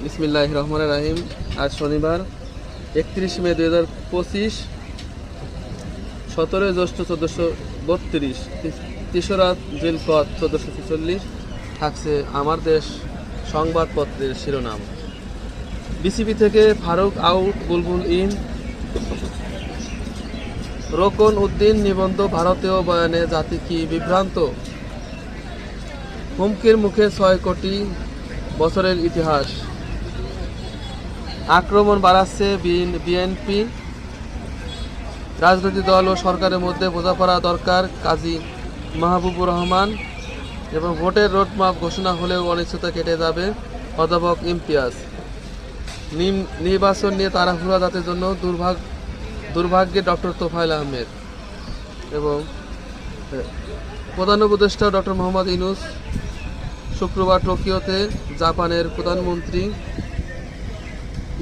বিসমিল্লাহির রহমানির রহিম। আজ শনিবার 31 মে 2025, 17 জ্যৈষ্ঠ 1432, 3রা জিলকদ 1446। থাকছে আমার দেশ সংবাদপত্রের শিরোনাম। বিসিবি থেকে ফারুক আউট, বুলবুল ইন। রোকন উদ্দিন নিবন্ধ, ভারতীয় বয়ানে জাতি কি বিভ্রান্ত। হুমকির মুখে 6 কোটি বছরের ইতিহাস। আক্রমণ বাড়াচ্ছে বিএনপি। রাজনৈতিক দল ও সরকারের মধ্যে বোঝাপড়া দরকার, কাজী মাহবুবুর রহমান। এবং ভোটের রোডম্যাপ ঘোষণা হলেও অনিশ্চয়তা কেটে যাবে, অধ্যাপক ইমতিয়াজ। নির্বাচন নিয়ে তাড়াহুড়া জাতির জন্য দুর্ভাগ্যে ডক্টর তোফায়েল আহমেদ। এবং প্রধান উপদেষ্টা ডক্টর মোহাম্মদ ইউনূস শুক্রবার টোকিওতে জাপানের প্রধানমন্ত্রী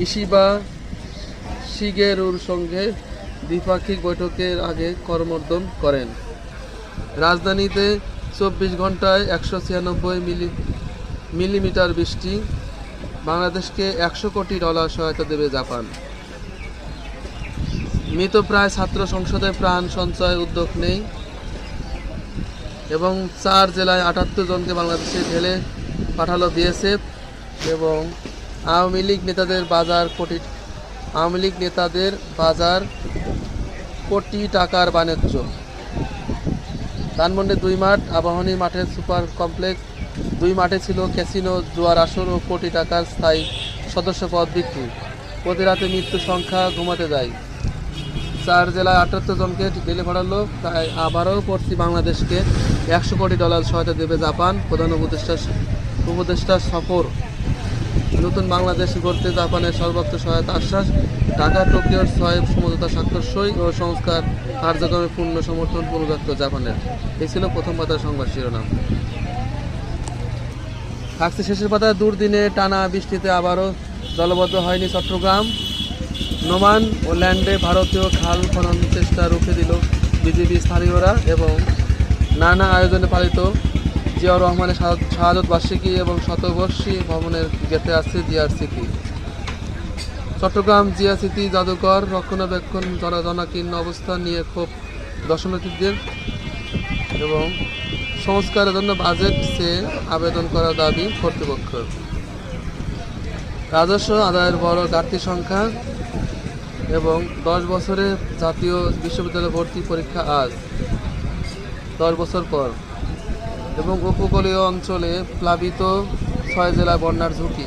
ইশিবা শিগেরুর সঙ্গে দ্বিপাক্ষিক বৈঠকের আগে করমর্দন করেন। রাজধানীতে 24 ঘন্টায় 196 মিলিমিটার বৃষ্টি। বাংলাদেশকে $100 কোটি সহায়তা দেবে জাপান। মৃতপ্রায় ছাত্র সংসদে প্রাণ সঞ্চয় উদ্যোগ নেই। এবং 4 জেলায় 78 জনকে বাংলাদেশে ঢেলে পাঠালো বিএসএফ। এবং আওয়ামী লীগ নেতাদের বাজার কোটি টাকার বাণিজ্য। ধানমন্ডি 2 মাঠ, আবাহনী মাঠের সুপার কমপ্লেক্স 2 মাঠে ছিল ক্যাসিনো, জুয়ার আসর ও কোটি টাকার স্থায়ী সদস্যপদ বিক্রি। প্রতি রাতে মৃত্যু সংখ্যা ঘুমাতে যায়। 4 জেলায় 78 জনকে ঢেলে পাঠালো। তাই আবারও পড়ছি বাংলাদেশকে $100 কোটি সহায়তা দেবে জাপান। প্রধান উপদেষ্টা সফর। নতুন বাংলাদেশ গড়তে জাপানের সর্বোচ্চ সহায়তা আশ্বাস। ঢাকা টোকিওর 6 সমঝোতা স্বাক্ষর সই ও সংস্কার কার্যক্রমে পূর্ণ সমর্থন পুনর্ব্যক্ত জাপানের। এই ছিল প্রথম পাতার সংবাদ শিরোনাম। থাকছে শেষের পাতায়। দুর্দিনে টানা বৃষ্টিতে আবারও জলবদ্ধ হয়নি চট্টগ্রাম। নোমান ও ল্যান্ডে ভারতীয় খাল খনন চেষ্টা রুখে দিল বিজিবি স্থানীয়রা। এবং নানা আয়োজনে পালিত জিয়াউর রহমানের শাহাদত বার্ষিকী এবং শতবর্ষী ভবনের গেতে আছে জিয়ার স্মৃতি। চট্টগ্রাম জিয়া স্মৃতি জাদুঘর রক্ষণাবেক্ষণ জনাকীর্ণ অবস্থা নিয়ে ক্ষোভ দর্শনার্থীদের। এবং সংস্কারের জন্য বাজেট চেয়ে আবেদন করার দাবি কর্তৃপক্ষের। রাজস্ব আদায়ের বড় ঘাটতি সংখ্যা। এবং 10 বছরে জাতীয় বিশ্ববিদ্যালয় ভর্তি পরীক্ষা আজ 10 বছর পর। এবং উপকূলীয় অঞ্চলে প্লাবিত 6 জেলায় বন্যার ঝুঁকি।